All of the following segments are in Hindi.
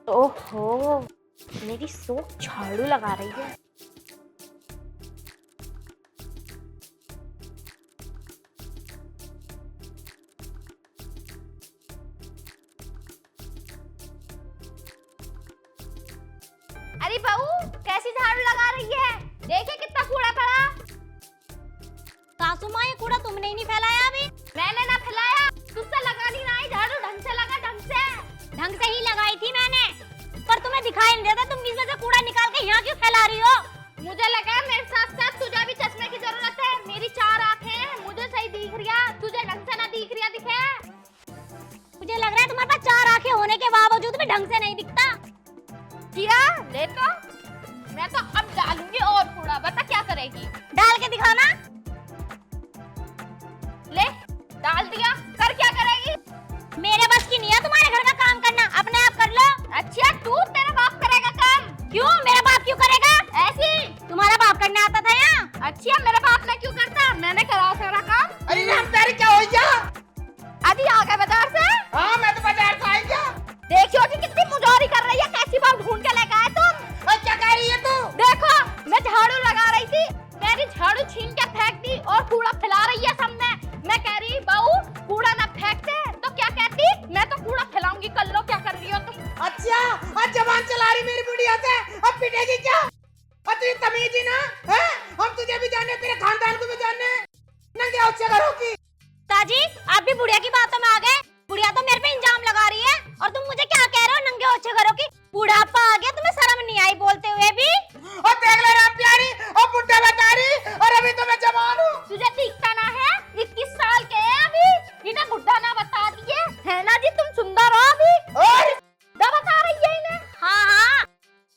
ओहो, मेरी सोच झाड़ू लगा रही है। अरे बहू, कैसी झाड़ू लगा रही है? देखिए कितना कूड़ा पड़ा। सासू माँ, ये कूड़ा तुमने ही नहीं फैलाया अभी। मैंने ना फैलाया, तुझसे लगानी ना आई झाड़ू, ढंग से लगा, ढंग से ही लगाई थी मैंने, पर तुम्हें दिखाई नहीं देता। तुम इसमें से कूड़ा निकाल के यहाँ क्यों फैला रही हो? मुझे लगा मेरे साथ साथ तुझे भी चश्मे की जरूरत है। मेरी 4 आंखें हैं, मुझे सही दिख रिया, तुझे ढंग से ना दिख रिया दिखे। मुझे लग रहा है तुम्हारे पास 4 आंखें होने के बावजूद भी ढंग से नहीं दिखता। किया ले तो, मैं तो अब डालूंगी और कूड़ा, बता क्या करेगी? डाल के दिखाना। ले डाल दिया, कर क्या करेगी? मेरे बस की नहीं है तुम्हारे घर का काम करना, अपने आप कर लो। अच्छा, तू तेरा बाप करेगा काम? क्यों, मेरा बाप क्यों करेगा? ऐसी तुम्हारा बाप करने आता था यहाँ? अच्छा, मेरा बाप ने क्यों करता? मैंने करा सारा काम। अरे राम तेरी क्या हो गया? अभी आ गए बाजार से? हाँ, मैं तो बाजार से आई क्या? देखियो जी कितनी मुजारी कर रही है, कैसी बात ढूंढ के लेकर आए तुम। और क्या कह रही है तू? देखो, मैं झाड़ू लगा रही थी, मेरी झाड़ू छीन के फेंक दी और कूड़ा फैला रही है सामने। मैं कह रही बहू, कूड़ा ना फेंकते तो क्या कहती? मैं तो कूड़ा फैलाऊंगी, कर लो क्या कर रही हो तुम। अच्छा, आज जबान चला रही मेरी बुढ़िया से, अब पिटेगी क्या? तुझे तमीज ही ना है? हम तुझे भी जाने, तेरे खानदान को भी जाने, नंगे औचे घरों की। ताजी, आप भी बुढ़िया की बातों में आ गए। बुढ़िया तो मेरे पे इंजाम लगा रही है और तुम मुझे क्या कह रहे हो, नंगे ओछे घरों की? बुढ़ापा आ गया, तुम्हें शर्म नहीं आई बोलते हुए भी? और देख ले राम प्यारी, और बुढ़ा बता रही, और अभी तो मैं जवान हूँ। तुझे दिखता ना है? 21 साल के हैं अभी, इन्हें बुढ़ा ना बता दिए है ना जी? तुम सुंदर हो अभी, और दा बता रही है इन्हें। हाँ हाँ,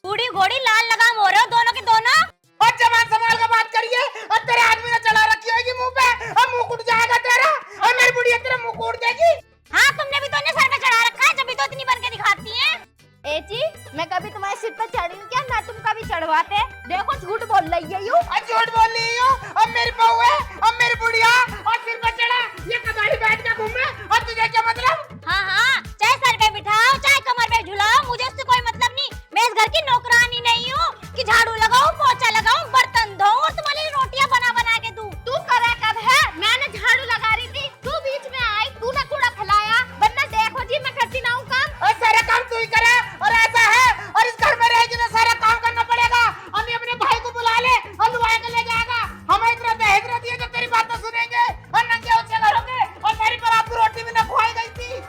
बूढ़ी घोड़ी लाल लगाम हो रहे हो दोनों के दोनों। और जबान संभाल कर बात करिए, और तेरे आदमी ने चला रखी होगी मुंह पे, और मुंह उठ जाएगा तेरा, और मेरी बुढ़िया तेरा मुंह कोड़ देगी। हाँ, तुमने भी तो इन्हें सर पे चढ़ा रखा है, जब भी तो इतनी बन के दिखाती हैं। ए जी, मैं कभी तुम्हारे सिर पर चढ़ी हूँ क्या? ना तुम कभी चढ़वाते। देखो झूठ बोल रही है यूँ। झूठ बोल रही हो, अब मेरी बहू है, अब मेरी बुढ़िया, और सिर पर चढ़ा, ये कबाड़ी बैठ के घूमे, और तुझे क्या मतलब? हाँ हाँ, चाहे सर पे बिठाओ, चाहे कमर पे झुलाओ, मुझे उससे कोई मतलब नहीं। मैं इस घर की नौकरानी नहीं हूँ कि झाड़ू लगाऊं, पोछा लगाऊं, बर्तन धोऊं और तुम्हारे लिए रोटियां बना बना के दूं। तू करे कब है? मैंने झाड़ू लगा रही थी, तू बीच में आई, तूने कूड़ा फैलाया। वरना देखो जी, मैं करती ना हूँ काम। और सारा काम तू ही करे, और ऐसा है, और इस घर में रहेगी तो सारा काम करना पड़ेगा। अम्मी अपने भाई को बुला ले, और लुआ के ले जाएगा। हमें इतना दहेज न दिए जो तेरी बात तो सुनेंगे, और नंगे उच्चे घरोगे, और मेरी पर आपको रोटी भी न खुआई गई थी।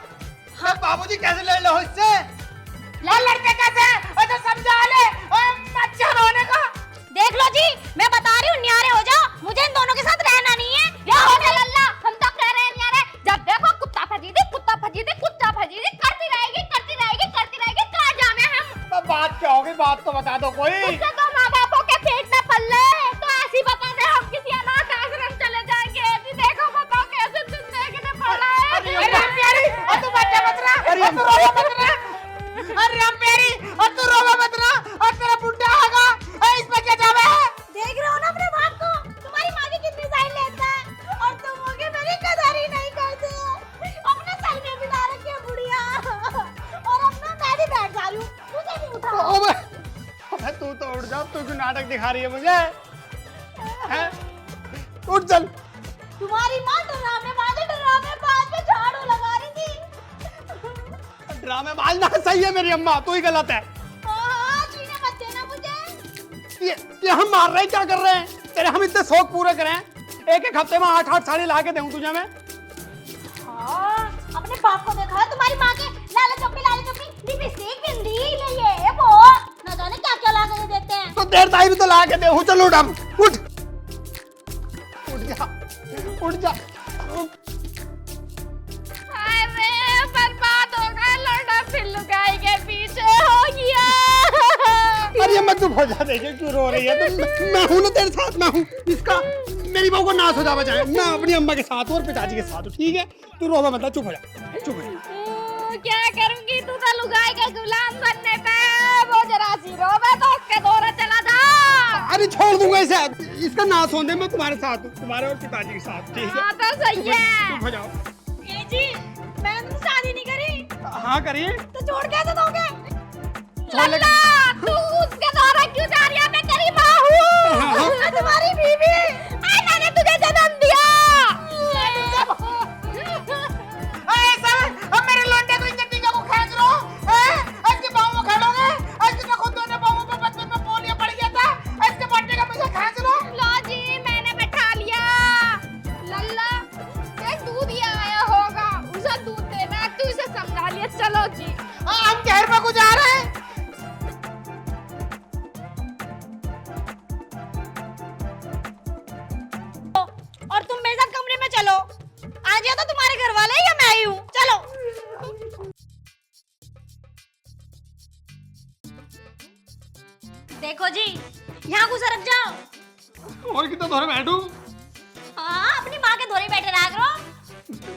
हाँ बाबूजी, कैसे लड़ लो इससे? लड़ते कैसे? और तो समझा ले, अच्छा होने का। देख लो जी, मैं बता रही हूँ, न्यारे हो जाओ, मुझे इन दोनों के साथ रहना नहीं है। क्या हो गया लल्ला? हम तो कह रहे हैं न्यारे, जब देखो कुत्ता फजीदी, कुत्ता फजीदी, कुत्ता फजीदी, करती रहेगी, करती रहेगी, करती रहेगी, कहाँ जाने हम? तो बात क्या होगी, बात तो बता दो कोई। उससे तो माँ बापों के पेट में पल्ले, तो ऐसी बता दे हम किसी अनाथ आश्रम चले जाएंगे। जी देखो, बताओ कैसे जिंदगी में पड़ा है। अरे राम प्यारी, और तू बच्चा मत रहा, और तू रोवा मत रहा। अरे राम प्यारी, और तू रोवा मत रहा, और तेरा बुड्ढा आगा, इस पे क्या जावे है? देख रहे हो ना अपने बाप को, तुम्हारी माँ की कितनी साइड लेता है, और तुम होगे मेरी कदर ही नहीं करते। अपने सर में बिठा रखी है बुढ़िया, और अपना मैं भी बैठ जा रही हूँ, मुझे भी उठाओ। अबे तू तो उठ जा, तू क्यों नाटक दिखा रही है मुझे? हैं? उठ चल। तुम्हारी माँ ड्रामे बाज में झाड़ू लगा रही थी। ड्रामे बाजना सही है मेरी अम्मा, तू ही गलत है। हाँ, छीने मत देना मुझे। ये हम मार रहे हैं, क्या कर रहे हैं? तेरे हम इतने शौक पूरे करें, एक एक हफ्ते में 8-8 साड़ी ला के दूं तुझे मैं। हाँ, अपने बाप को देखा है तुम्हारी माँ के लाले चुप्पी लिपस्टिक बिंदी ये वो न जाने क्या क्या ला के देते हैं। तो देर ताई भी तो ला के दे। चल उठ, अब उठ, उठ जा, उठ जा। अरे बर्बाद हो गया, लौंडा फिर लुगाई के पीछे हो गया। अरे अम्मा चुप हो जा, देखिए क्यों रो रही है। तो मैं हूं ना तेरे साथ, मैं हूं। इसका मेरी बहू को नाश हो जा बचाए, मैं अपनी अम्मा के साथ हूं और पिताजी के साथ हूं, ठीक है? तू रोवा मतलब, चुप हो जा, चुप हो जा। क्या करूंगी, तू तो लुगाई के गुलाम बनने पे। वो जरा सी रोवे तो उसके दौरे चला जा। अरे छोड़ दूंगा इसे, इसका नाश होने मैं तुम्हारे साथ हूँ, तुम्हारे और पिताजी के साथ, ठीक है? हाँ तो सही है। चुप हो जाओ। ये जी, मैंने तुमसे शादी नहीं करी। हाँ करिए। तो छोड़ कैसे दोगे? छोड़ ले। तू उसके द्वारा क्यों जा रही है? मैं तेरी माँ हूँ, मैं तुम्हारी बीवी। मैंने तुझे जन्म दिया। ऐसा अब मेरे लौंडे को इज्जत टीका को खींच लो हैं? इसके पाँव में खड़ोगे? इसके खुद दोनों पाँवों पे बचपन में पोलियो पड़ गया था, इसके बट्टे का मुझे खींच लो। लो जी, मैंने बैठा लिया। लल्ला ये दूध ही आया होगा, उसे दूध देना, तू इसे समझा लिया। चलो जी, हम शहर में गुजार रहे हैं। और तुम मेरे साथ कमरे में चलो। आज या तो तुम्हारे घर वाले या मैं ही हूँ। चलो। देखो जी, यहाँ घुसा रख जाओ। और कितना दूर बैठूं? हाँ, अपनी माँ के धोरे बैठे रहा करो।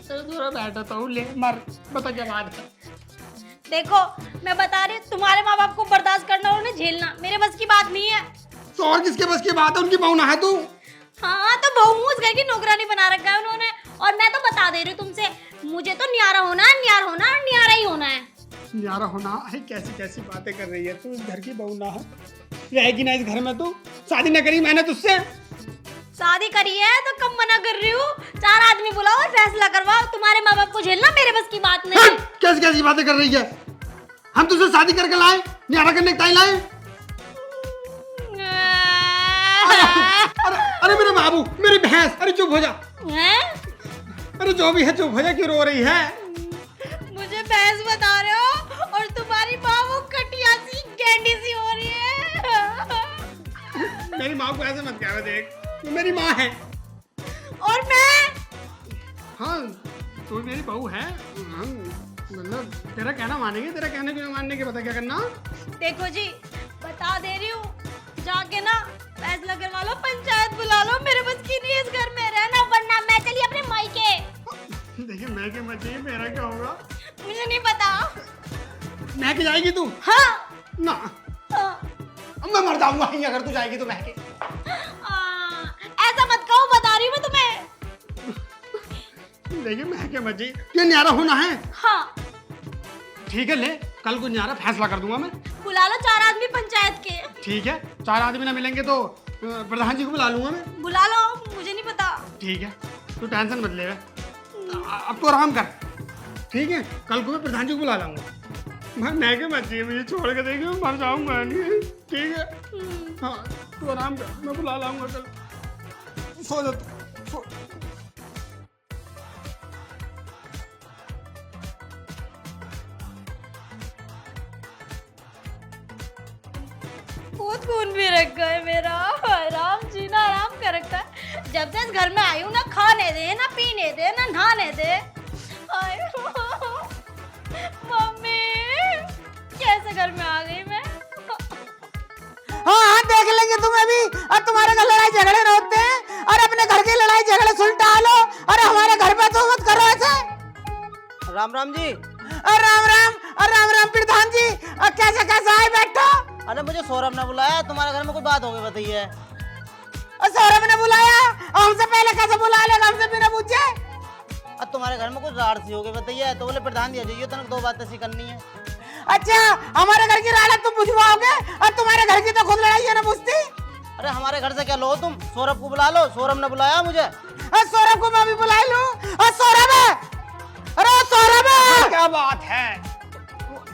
तो दूर बैठा हूँ, ले मर, बता क्या बात है। देखो, मैं बता रही हूँ, तुम्हारे माँ बाप को बर्दाश्त करना और उन्हें झेलना मेरे बस की बात नहीं है। तो और किसके बस की बात है? उनकी बहू ना है तू? हाँ, तो बहू उस घर की नौकरानी बना रखा है उन्होंने। और मैं तो बता दे रही हूँ तुमसे, मुझे तो न्यारा होना है, न्यार होना और न्यारा ही होना है। न्यारा होना? अरे कैसी कैसी बातें कर रही है तू? इस घर की बहू ना है, रहेगी ना इस घर में? तू शादी न करी मैंने तुझसे? शादी करी है तो कम मना कर रही हूँ। 4 आदमी बुलाओ और फैसला करवाओ। तुम्हारे माँ बाप को झेलना मेरे बस की बात नहीं है। कैसी कैसी बातें कर रही है? हम तुझसे शादी करके लाए, न्यारा करने के टाइम लाए? अरे अरे मेरे बाबू, मेरी भैंस, अरे चुप हो जा। अरे जो भी है चुप हो जा, क्यों रो रही है? मुझे भैंस बता रहे हो और तुम्हारी माँ वो कटिया सी गैंडी सी हो रही है। मेरी माँ को ऐसे मत कह, देख तू मेरी माँ है। और मैं? हाँ, तू मेरी बहू है। मतलब तेरा कहना मानेंगे, तेरा कहना क्यों नहीं मानने के, बता क्या करना? देखो जी, बता दे रही हूँ, जाके ना फैसला करवा लो, पंचायत बुला लो। मेरे बस की नहीं है इस घर में रहना, वरना मैं चली अपने मायके। देखिए मैं के मत जाइए, मेरा क्या होगा मुझे नहीं पता। महके जाएगी तू? हाँ, ना, अब मैं मर जाऊंगा अगर तू जाएगी तो महके। ऐसा मत कहो, बता रही हूँ मैं तुम्हें। देखिए महके मत जाइए, ये न्यारा होना है। हाँ, ठीक है, ले कल को न्यारा फैसला कर दूंगा मैं। बुला लो 4 आदमी पंचायत के। ठीक है, 4 आदमी ना मिलेंगे तो प्रधान जी को बुला लूंगा मैं। बुला लो, मुझे नहीं पता। ठीक है, तू टेंशन मत ले। अब तो आराम कर, ठीक है? कल को मैं प्रधान जी को बुला लाऊंगा। मैं के मत चाहिए, मुझे छोड़ के देखिए, मैं मर जाऊंगा नहीं। ठीक है? हाँ, तू आराम कर, मैं बुला लाऊंगा कल। सो जा तू, सो। बहुत खून भी रखा है मेरा। आराम जीना आराम कर रखा है। जब से इस घर में आई हूँ, ना खाने दे, ना पीने दे, ना नहाने दे। मम्मी, कैसे घर में आ गई मैं? हाँ, देख लेंगे तुम्हें भी। और तुम्हारे घर लड़ाई झगड़े न होते हैं, और अपने घर की लड़ाई झगड़े सुलटा लो, और हमारे घर पे तो मत करो ऐसे। राम राम जी। राम राम, राम राम प्रधान जी। कैसे कैसे आए? बैठो। अरे मुझे सौरभ ने बुलाया, तुम्हारे घर में कोई बात हो गई बताइए। सौरभ ने बुलाया? हमसे पहले कैसे बुला लेगा, हमसे बिना पूछे? अब तुम्हारे घर में कुछ राड़ सी हो गई बताइए, तो बोले प्रधान जी आ जाइए, तो 2 बातें सी करनी है। अच्छा, हमारे घर की राड़ तुम बुझवाओगे, और तुम्हारे घर की तो खुद लड़ाई है ना बुझती? अरे हमारे घर से क्या लो तुम? सौरभ को बुला लो, सौरभ ने बुलाया मुझे। सौरभ को मैं भी बुला लूं? सौरभ है, अरे सौरभ है। क्या बात है?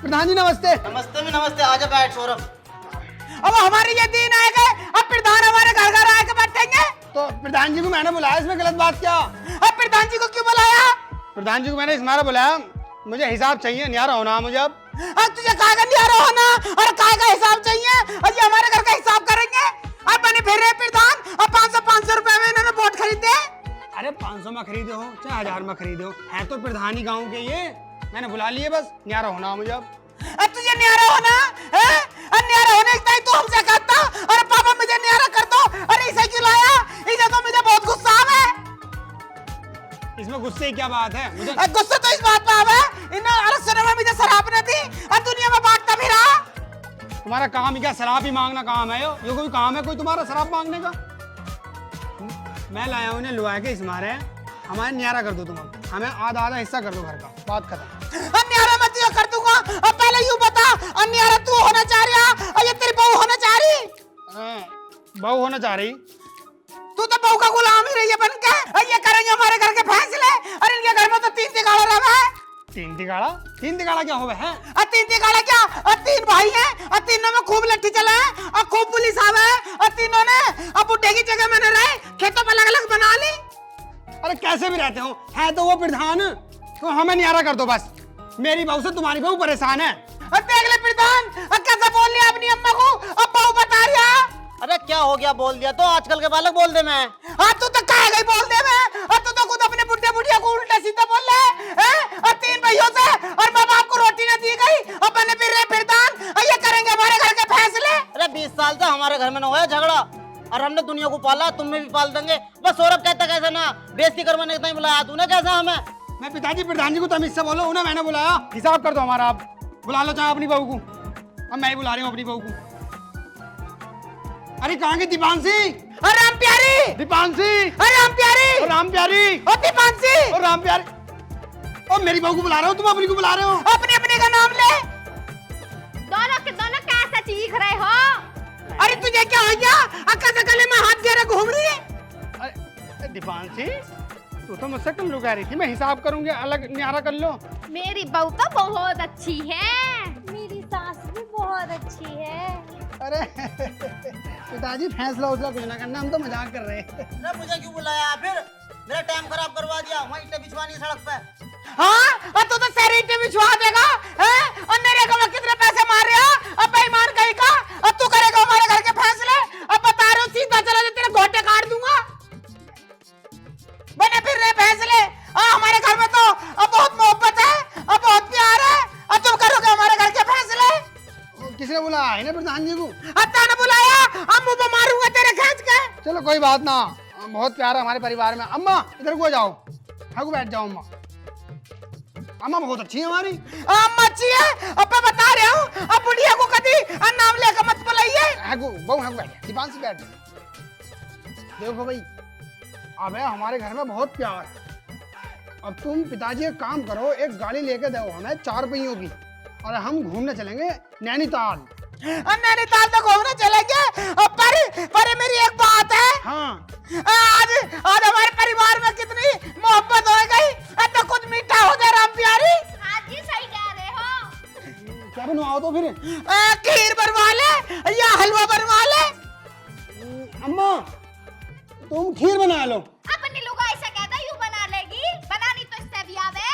प्रधान जी नमस्ते। नमस्ते में नमस्ते, आजा बैठ सौरभ। अब हमारे ये दिन आए गए, अब प्रधान हमारे घर घर आके बैठेंगे? तो प्रधान जी को मैंने बुलाया, इसमें गलत बात क्या? अब प्रधान जी को क्यों बुलाया? प्रधान जी को मैंने इसमारा बुलाया, मुझे हिसाब चाहिए, न्यारा होना मुझे। अब तुझे काय का न्यारा होना और काय का हिसाब चाहिए? और ये हमारे घर का हिसाब करेंगे? अब बने फिर रहे प्रधान, अब 500 रुपए में इन्होंने वोट खरीदे। अरे 500 में खरीदे हो चाहे 1000 में खरीदे हो, है तो प्रधान ही गाँव के। ये मैंने बुला लिए, बस न्यारा होना मुझे। अब तुझे न्यारा होना है? न्यारा होने के टाइम तो हमसे कहता, अरे पापा मुझे न्यारा कर दो। अरे इसे क्यों लाया? इसे तो मुझे बहुत गुस्सा है। इसमें गुस्से की क्या बात है? मुझे गुस्सा तो इस बात पे है, इन अरसरों में मुझे शराब न दी और दुनिया में बांटता भी रहा। तुम्हारा काम ही क्या शराब ही मांगना काम है? ये कोई काम है कोई तुम्हारा शराब मांगने का? मैं लाया हूँ इन्हें लुआ के, इस मारे हमारे न्यारा कर दो तुम। हमें आधा आधा हिस्सा कर दो घर का, बात खत्म। न्यारा मत दियो मैं कर दूंगा। अब पहले यूं बता, अन्यारा तू होना चाह रहा और ये तेरी बहू होना चाह रही? बहू होना चाह रही। तू तो बहू का गुलाम ही रही है बन के। ये करेंगे हमारे घर के फैसले। अरे इनके घर में तो 3 तिगाड़ा रहा है। 3 तिगाड़ा? 3 तिगाड़ा क्या होवे है? 3 तिगाड़ा क्या? 3 भाई हैं और तीनों में खूब लट्ठी चला है और खूब पुलिस आवे है और तीनों ने अब बुढ़े की जगह में न रहे, खेतों पर अलग-अलग बना ली। अरे कैसे भी रहते हो, है तो वो प्रधान। तो हमें न्यारा कर दो बस। मेरी बहू से तुम्हारी बहू परेशान है। देख ले प्रधान, कैसे बोल लिया अपनी अम्मा को, अब बहू बता रहा। अरे क्या हो गया, बोल दिया तो आजकल के बालक बोल दे मैं। तू तो कह गई बोल दे मैं, और तू तो खुद अपने बुढ़े बुढ़िया को उल्टा सीधा बोल रहे हैं। और 3 भाइयों से और माँ बाप को रोटी ना दी गई और बने फिर रहे प्रधान, ये करेंगे हमारे घर के फैसले। अरे 20 साल से हमारे घर में न हुआ झगड़ा, और हमने दुनिया को पाला, तुम्हें भी पाल देंगे। बस सौरभ कहता कैसे ना, बेइज्जती करवाने के नहीं बुलाया तूने, कैसा हमें? मैं पिताजी प्रधान जी को तमीज से बोलो, उन्हें मैंने बुलाया। हिसाब कर दो हमारा। आप बुला लो चाहे अपनी बहू को। अब मैं ही बुला रही हूँ अपनी बहू को। अरे कहाँ की दीपांशी? और राम प्यारी, दीपांशी, और राम प्यारी, और राम प्यारी, और दीपांशी, और राम प्यारी। और मेरी बहू को बुला रहे हो, तुम अपनी को बुला रहे हो? अपने अपने का नाम ले। दोनों के दोनों कैसा चीख रहे हो? अरे तुझे क्या हो गया? अक्का से गले में हाथ घेरे घूम रही है। अरे दीपांशी, तू तो मुझसे कम लुका रही थी। मैं हिसाब करूंगी, अलग न्यारा कर लो। मेरी बहू तो बहुत अच्छी है। मेरी सास भी बहुत अच्छी है। अरे पिताजी फैसला उसला कुछ ना करना, हम तो मजाक कर रहे हैं। अरे मुझे क्यों बुलाया फिर? मेरा टाइम खराब करवा दिया, वहीं ईंटें बिछवानी सड़क पे। हाँ, और तू तो सारी ईंटें बिछवा देगा, हैं? और मेरे को कितने पैसे मार रहे हो? अब बेईमान कहीं का, अब तू करेगा हमारे घर के फैसले? अब बता रहे हो सीधा चला तो तेरे घोटे काट दूंगा। बने फिर रहे फैसले। हमारे घर में तो अब बहुत मोहब्बत है, अब बहुत प्यार है, और तुम करोगे हमारे घर के फैसले? किसने बुलाया? है ना प्रधान जी को। अत्ता ने बुलाया, अब मुंह पे मारूंगा तेरे खींच के। चलो कोई बात ना, बहुत प्यार है हमारे परिवार में। अम्मा इधर को जाओ, हाँ को बैठ जाओ। अम्मा, अम्मा बहुत अच्छी है हमारी। अम्मा अच्छी है, अब मैं बता रहा हूँ। अब बुढ़िया को कभी नाम लेकर मत बुलाइए। हाँ को बहू, हाँ को बैठ, दीपांशी बैठ। देखो भाई, अब है हमारे घर में बहुत प्यार। अब तुम पिताजी एक काम करो, एक गाड़ी लेके दो हमें 4 पहियों की, और हम घूमने चलेंगे नैनीताल। नैनीताल तो घूमने चलेंगे, पर मेरी एक बात है। हाँ, आज हमारे परिवार में कितनी मोहब्बत हो गई, तो कुछ मीठा हो जाए राम प्यारी। हाँ जी, सही कह रहे हो। क्या बनवाओ तो फिर? खीर बनवा ले या हलवा बनवा ले। अम्मा तुम खीर बना लो। अपनी लुगाई से कहता यूं बना लेगी, बनानी तो इससे भी आवे।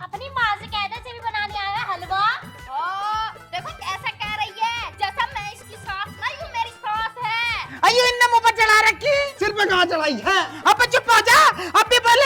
अपनी माँ से कहते से भी बनाने आया हलवा। देखो कैसे कह रही है, जैसा मैं इसकी सास ना यूं मेरी सास है। अयो इनने मुंह पर चढ़ा रखी। सिर पे कहाँ चढ़ाई है? अब चुप हो जा, अब भी बोल